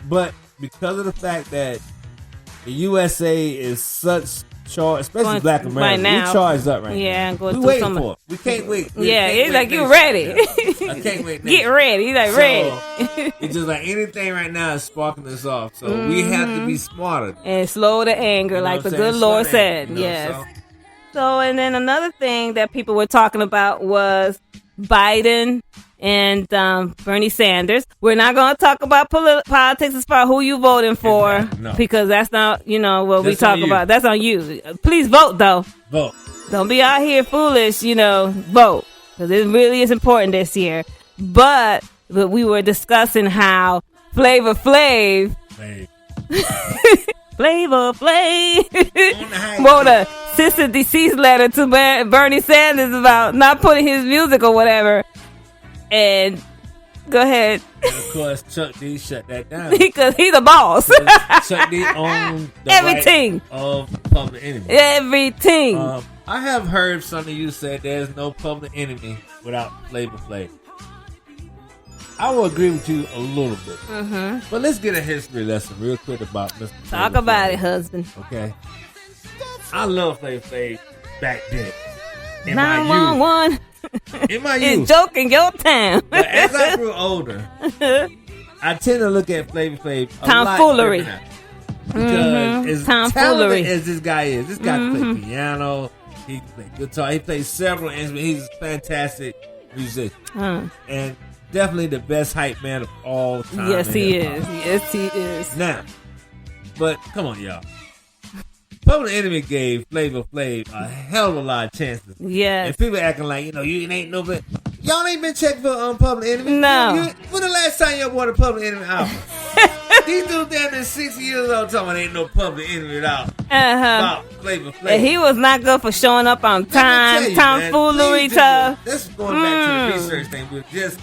but because of the fact that the USA is such charge, especially Black America, right now, we charged up right now. We through waiting for it. We can't wait. It's like you ready. I can't wait. Get ready. He's like ready. It's just like anything right now is sparking us off. So we have to be smarter and slow the anger, like the good Lord said. Yes. So, and then another thing that people were talking about was Biden and Bernie Sanders. We're not going to talk about politics as far as who you voting for, because that's not, what we talk about. That's on you. Please vote, though. Vote. Don't be out here foolish, vote, because it really is important this year. But we were discussing how Flavor Flav wrote a cease and desist letter to Bernie Sanders about not putting his music or whatever. And go ahead. And of course, Chuck D shut that down because he's the boss. Chuck D owned the everything right of Public Enemy. Everything. I have heard some of you say there's no Public Enemy without Flavor Flav. I will agree with you a little bit. But let's get a history lesson real quick about Mr. Talk about it, husband. Okay. I love Flavor Flav back then. 911. In my youth. It's joking your time. But as I grew older, I tend to look at Flavor Flav tomfoolery. Because as talented as this guy is, this guy can play piano, he can play guitar, he plays several instruments. He's a fantastic musician. And definitely the best hype man of all time. Yes, he is. Yes, he is. Now, but come on, y'all. Public Enemy gave Flavor Flav a hell of a lot of chances. Yes. And people acting like, you ain't no but y'all ain't been checking for Public Enemy. No. When the last time y'all bought a Public Enemy album? These dudes down there 60 years old talking about ain't no Public Enemy out. About Flavor Flav. And he was not good for showing up on time. Tomfoolery tough. This is going back to the research thing we were just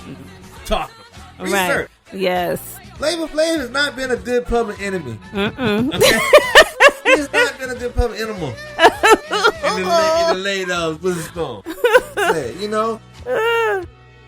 talking about. Research. Right. Yes. Flavor Flav has not been a good Public Enemy. Okay? He's not been a good Public Enemy. in the late what's it called?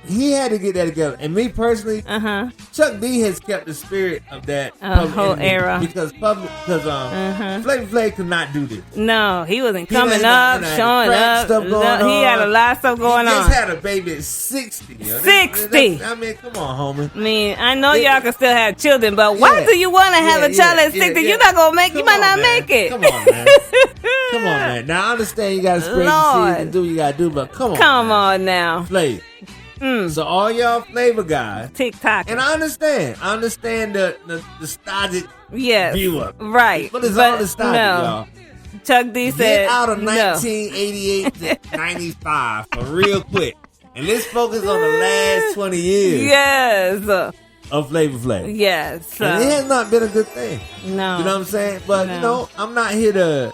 He had to get that together. And me personally, Chuck D has kept the spirit of that whole era. Because Flavor Flav could not do this. No, he wasn't coming up, showing up. He had a lot of stuff going on. He just had a baby at 60. 60. I mean, come on, homie. I mean, I know y'all can still have children, but why do you want to have a child at 60? You're not going to make it. You might not make it. Come on, man. Come on, man. Now, I understand you got to spread the seeds and do what you got to do, but come on. Come on now. Flav. So all y'all Flavor guys, TikTok, and I understand the nostalgic viewer, right? But it's all nostalgic, y'all. Chuck D said, get out of 1988 to 95 for real quick, and let's focus on the last 20 years. Yes. Of Flavor Flav. Yes. And it has not been a good thing. No. You know what I'm saying? But I'm not here to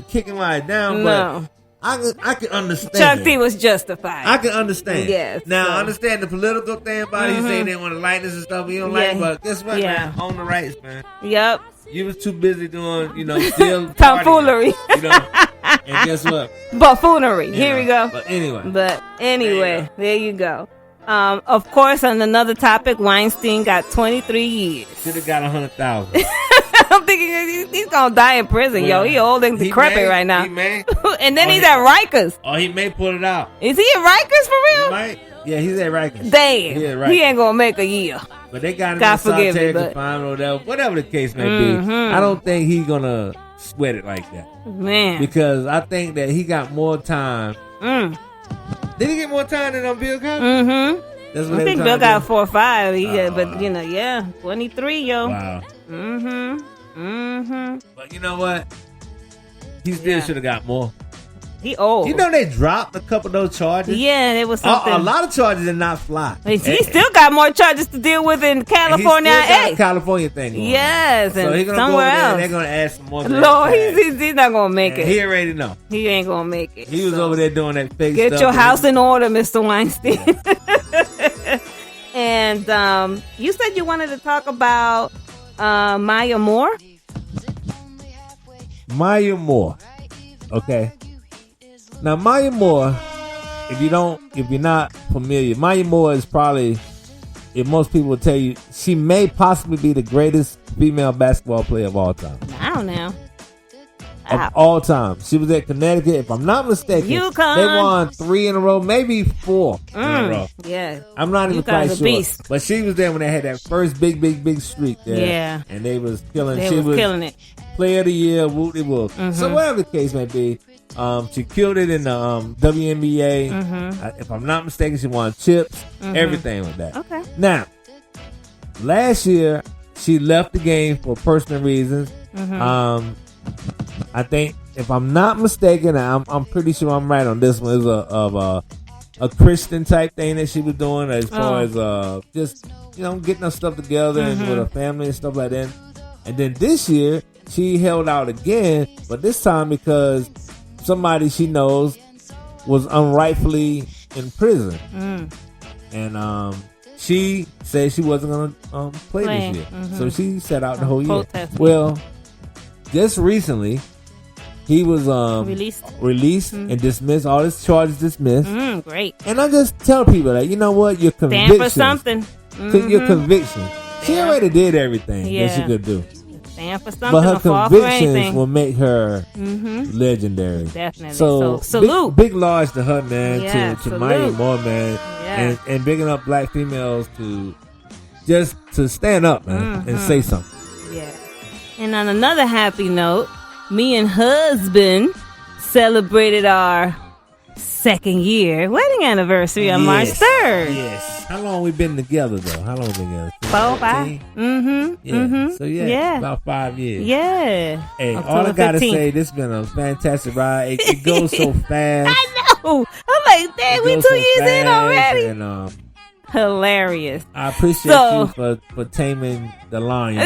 kick him right down. No. But I can understand. Chuck D was justified. I can understand. Yes. Now, I understand the political thing about it. He's saying they want to lighten and stuff. You don't like it, but guess what, man? Own the rights, man. Yep. You was too busy doing, still tomfoolery. And guess what? Buffoonery. Here we go. But anyway. There you go. Of course, on another topic, Weinstein got 23 years. Should have got 100,000. I'm thinking he's gonna die in prison, yo. He old and decrepit right now. He may. And then he's at Rikers. Oh, he may pull it out. Is he at Rikers for real? He might. Yeah, he's at Rikers. Damn. He ain't gonna make a year. But they got him in solitary confinement or whatever the case may be. I don't think he's gonna sweat it like that. Man. Because I think that he got more time. Did he get more time than on Bill Cosby? That's what I think Bill got 4 or 5. But 23, yo. Wow. But you know what? He still should have got more. He old. They dropped a couple of those charges. Yeah, it was something. A lot of charges did not fly. He still got more charges to deal with in California. He still got a California thing going. Yes, so and he's gonna somewhere go there else. And they're gonna add some more. Lord, he's not gonna make it. He already know. He ain't gonna make it. He was over there doing that fake stuff. Get your house in order, Mr. Weinstein. Yeah. And you said you wanted to talk about Maya Moore. Maya Moore. Okay. Now Maya Moore, if you're not familiar, Maya Moore is probably if most people would tell you she may possibly be the greatest female basketball player of all time. I don't know. Of all time. She was at Connecticut. If I'm not mistaken, UConn. They won 3 in a row, maybe 4 in a row. Yeah. I'm not even quite sure. Beast. But she was there when they had that first big streak there. Yeah. And they was killing She was killing it. Player of the year, whoop whoop. So whatever the case may be, she killed it in the WNBA. If I'm not mistaken, she won chips, everything with that. Okay. Now, last year, she left the game for personal reasons. I think, if I'm not mistaken, I'm pretty sure I'm right on this one. Is a Christian type thing that she was doing as far as just getting her stuff together and with her family and stuff like that. And then this year she held out again, but this time because somebody she knows was unrightfully in prison, and she said she wasn't gonna play this year, so she sat out the whole year. Well, just recently. He was released and dismissed. All his charges dismissed. Great. And I just tell people that, you know what? Your convictions. Stand for something. Your convictions. She already did everything that she could do. Stand for something. But her convictions will make her legendary. Definitely. So salute. Big large to her, man. To Maya Moore, man. And bigging up black females to stand up, man, and say something. Yeah. And on another happy note, me and husband celebrated our 2nd year wedding anniversary on March 3rd. Yes. How long we been together, though? How long we been together? 4, 5. So, about 5 years. Yeah. Hey, all I got to say, this has been a fantastic ride. It goes so fast. I know. I'm like, dang, we 2 years in already. And, hilarious. I appreciate you for taming the lion.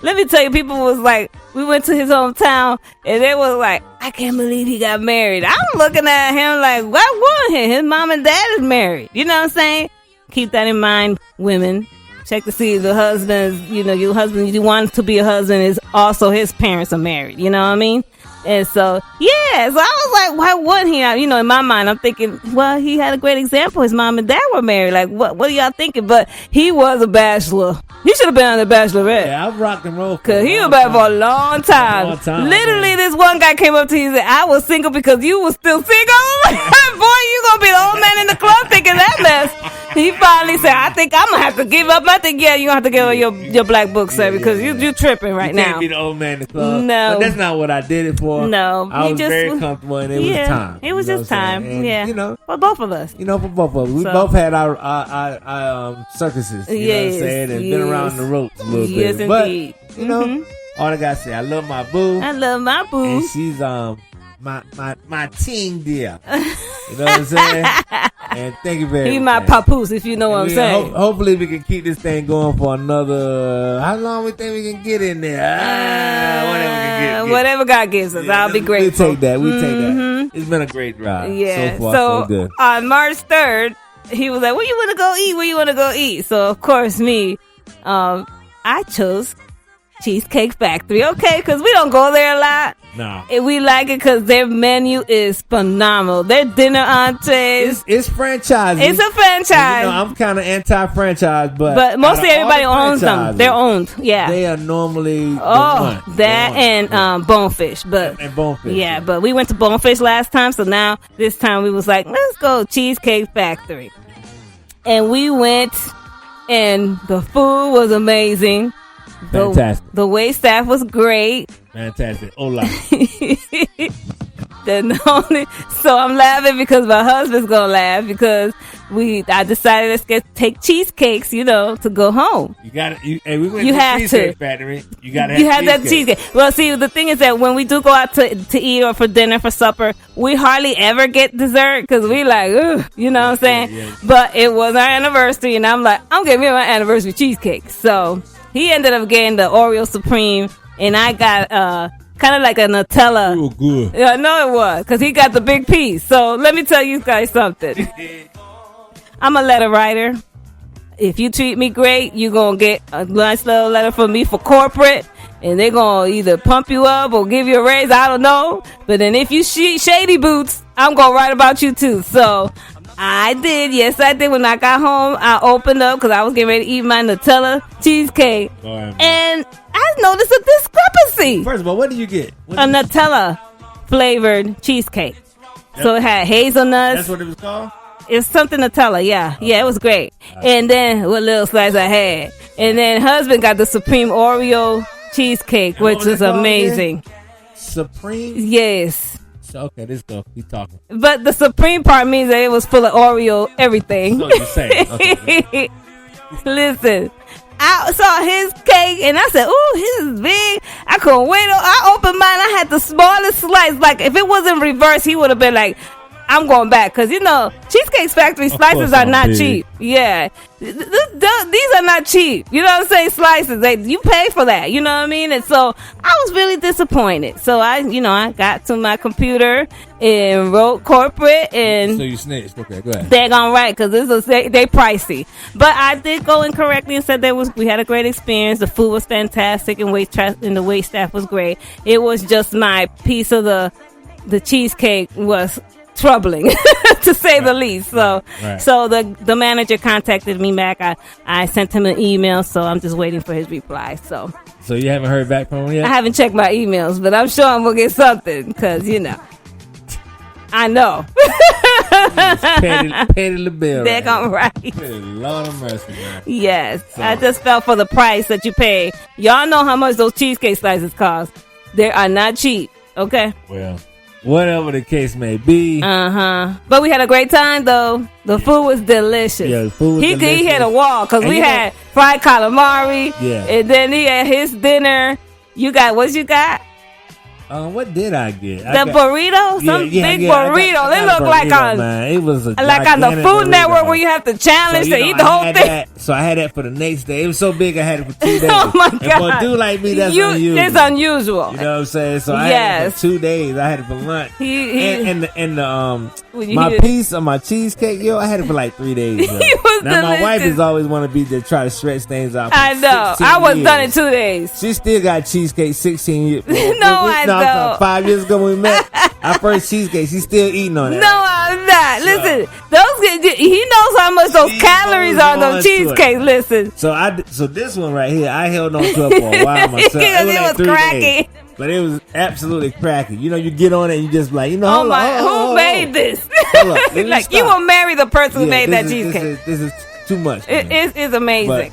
Let me tell you, people was like, we went to his hometown and they was like, I can't believe he got married. I'm looking at him like, what won him? His mom and dad is married. You know what I'm saying? Keep that in mind, women. Check to see if the husband's, your husband you want to be a husband is also his parents are married. You know what I mean? And so, so I was like, why wouldn't he? In my mind, I'm thinking, well, he had a great example. His mom and dad were married. Like, what are y'all thinking? But he was a bachelor. He should have been on The Bachelorette. Yeah, I've rocked and rolled. Because he was back for a long time. Literally, this one guy came up to me and said, I was single because you was still single. Boy, you going to be the old man in the club thinking that mess. He finally said, I think I'm going to have to give up. I think, you have to give up your black book, sir, because you're tripping right now. You can't be the old man in the club. No. But that's not what I did it for. No. I was very comfortable, and it was time. It was just time. And, for both of us. For both of us. We both had our circuses, you know what I'm saying, and been around the ropes a little bit. Yes, indeed. But, all I got to say, I love my boo. I love my boo. And she's my team dear. You know what I'm saying? And thank you very much. He's my papoose, if you know what I'm saying. Hopefully we can keep this thing going for another. How long we think we can get in there? Whatever we can get. Whatever God gives us, I'll be grateful. We take that. It's been a great ride. Yeah. So far, so good. On March 3rd, he was like, "Where you want to go eat? Where you want to go eat?" So of course, me, I chose Cheesecake Factory. Okay, because we don't go there a lot. No. And we like it because their menu is phenomenal. Their dinner entrees. It's franchise. It's a franchise. I'm kind of anti-franchise, but mostly everybody owns them. They're owned. Yeah. They are normally and Bonefish. And Bonefish. Yeah, but we went to Bonefish last time, so now this time we was like, let's go Cheesecake Factory. And we went, and the food was amazing. Fantastic. The wait staff was great. Fantastic. Hola. So I'm laughing because my husband's gonna laugh because I decided take cheesecakes, to go home. You got it. Hey, we went to the Cheesecake Factory. You got to have that cheesecake. Well, see, the thing is that when we do go out to eat or for dinner, for supper, we hardly ever get dessert because we like, ugh, you know what I'm saying? Yeah. But it was our anniversary, and I'm like, I'm getting me my anniversary cheesecake. So he ended up getting the Oreo Supreme, and I got kind of like a Nutella. You were good. Yeah, I know it was, because he got the big piece. So let me tell you guys something. I'm a letter writer. If you treat me great, you're going to get a nice little letter from me for corporate, and they're going to either pump you up or give you a raise. I don't know. But then if you shady boots, I'm going to write about you too. So I did. Yes, I did. When I got home, I opened up because I was getting ready to eat my Nutella cheesecake. And I noticed a discrepancy. First of all, what did you get? A Nutella flavored cheesecake. Yep. So it had hazelnuts. That's what it was called? It's something Nutella, yeah. Yeah, it was great. And then what little slice I had. And then husband got the Supreme Oreo cheesecake, which is amazing. Again? Supreme? Yes. So, okay, let's go. Keep talking. But the Supreme part means that it was full of Oreo everything. So you're saying. Okay. Listen, I saw his cake and I said, ooh, his is big. I couldn't wait. I opened mine. I had the smallest slice. Like, if it wasn't reversed, he would have been like, I'm going back. Because, you know, Cheesecake Factory slices are not cheap. Yeah. These are not cheap. You know what I'm saying? Slices. You pay for that. You know what I mean? And so I was really disappointed. So I got to my computer and wrote corporate and. So you snitched. Okay, go ahead. They're gone right because they pricey. But I did go in correctly and said we had a great experience. The food was fantastic and the wait staff was great. It was just my piece of the cheesecake was troubling to say the least. So so the manager contacted me back. I sent him an email, so I'm just waiting for his reply. So you haven't heard back from him yet? I haven't checked my emails, but I'm sure I'm gonna get something because I know. Petty the bill. They're gonna right. Lord of mercy, man. Yes, so. I just felt for the price that you pay. Y'all know how much those cheesecake slices cost. They are not cheap. Okay. Well. Whatever the case may be. But we had a great time, though. The food was delicious. Yeah, the food was delicious. He hit a wall, because we had fried calamari. Yeah. And then he had his dinner. What you got? What did I get? Burrito? Big burrito. It looked like it was like on the Food Network where you have to challenge to eat the whole thing. So I had that for the next day. It was so big I had it for 2 days. Oh my God. And for a dude like me, that's unusual. It's unusual. You know what I'm saying? So I had it for 2 days. I had it for lunch. My piece of my cheesecake, I had it for like 3 days. Now my wife is always want to be there, try to stretch things out. I know. I was done in 2 days. She still got cheesecake 16 years. I know. 5 years ago when we met, our first cheesecake, she's still eating on that. No, I'm not. Listen, he knows how much those calories are on those cheesecakes. Listen. So this one right here, I held on to it for a while myself. It was cracky. But it was absolutely cracky. You get on it and you just like, who made this? Like, you will marry the person who made that cheesecake. This is too much. It's amazing. But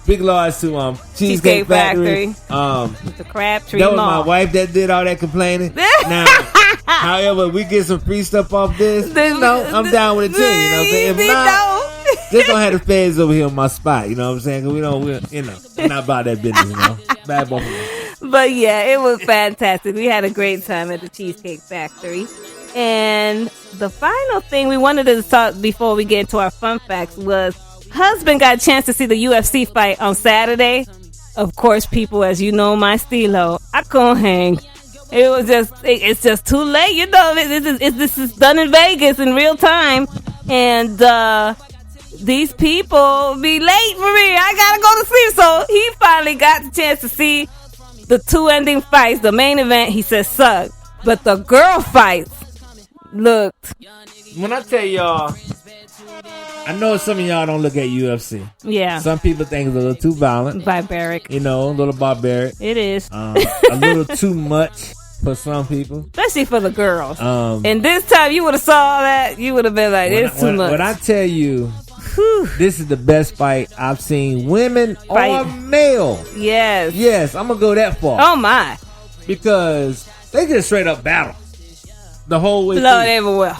big large to Cheesecake Factory. The Crabtree That was Mall. my wife that did all that complaining. Now, however, we get some free stuff off this. I'm down with it too. You know what I'm saying? If not, just don't have the feds over here on my spot. You know what I'm saying? Because we're not about that business. Bad both of them. But yeah, it was fantastic. We had a great time at the Cheesecake Factory. And the final thing we wanted to talk before we get into our fun facts was husband got a chance to see the UFC fight on Saturday. Of course, people, as you know, my stilo, I couldn't hang. It was it's just too late. This is done in Vegas in real time. And these people be late for me. I gotta go to sleep. So he finally got the chance to see the two ending fights. The main event, he said, sucked. But the girl fights looked. When I tell y'all, I know some of y'all don't look at UFC. Yeah. Some people think it's a little too violent. Barbaric. A little barbaric. It is. A little too much for some people. Especially for the girls. And this time you would have saw that, you would have been like, it's too much. When I tell you, this is the best fight I've seen, women or male. Yes. Yes, I'm going to go that far. Oh, my. Because they just straight up battle. The whole way Blood everywhere.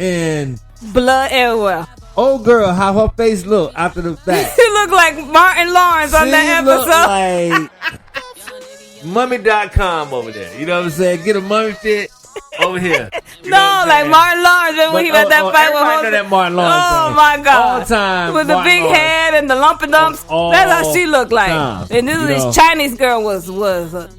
And blood everywhere. Old girl, how her face look after the fact. She looked like Martin Lawrence on that episode. Like Mummy.com over there. You know what I'm saying? Get a mummy fit over here. Like Martin Lawrence when he had that fight with her. That Martin Lawrence. Oh my God. All time. With the big head and the lump and dumps. That's how she looked like. And this Chinese girl was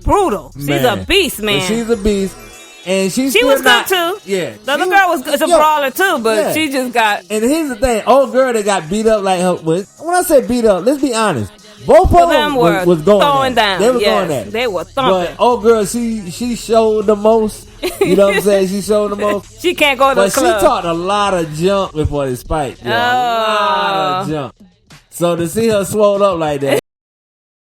brutal. She's a beast, man. She's a beast. And she was good too. Yeah. The other girl was a brawler too, but she just got. And here's the thing: old girl that got beat up like her. When I say beat up, let's be honest. Both of them was going throwing down. They were going at it. They were thumping. But girl, she showed the most. You know what I'm saying? She showed the most. She can't go to the club. But she talked a lot of junk before this fight. A lot of junk. So to see her swole up like that.